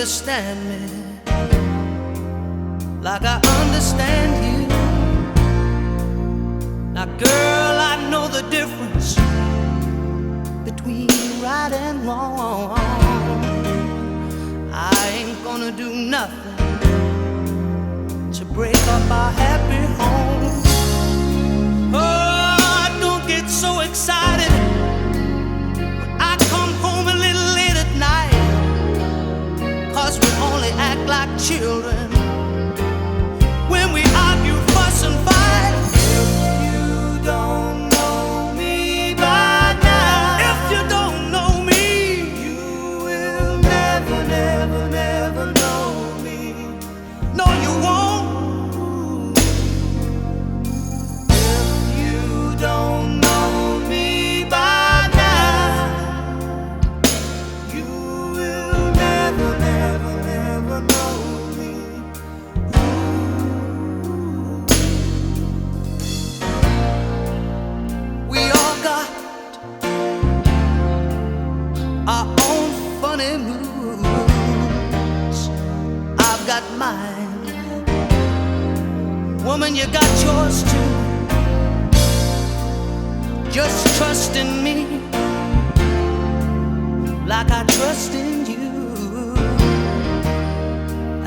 understand me like I understand you. Now girl, I know the difference between right and wrong. I ain't gonna do nothing to break up our happy home. Oh, don't get so excited when I come home a little late at night, 'cause we only act like children when we argue, fuss and fight. If you don't know me by now, if you don't know me, you will never, never, never know me. No, you won't. If you don't know me by now, you will never, never, never know me. We all got our own funny moods. I've got mine. Woman, you got yours too. Just trust in me like I trust in you.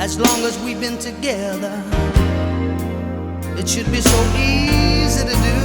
As long as we've been together, it should be so easy to do.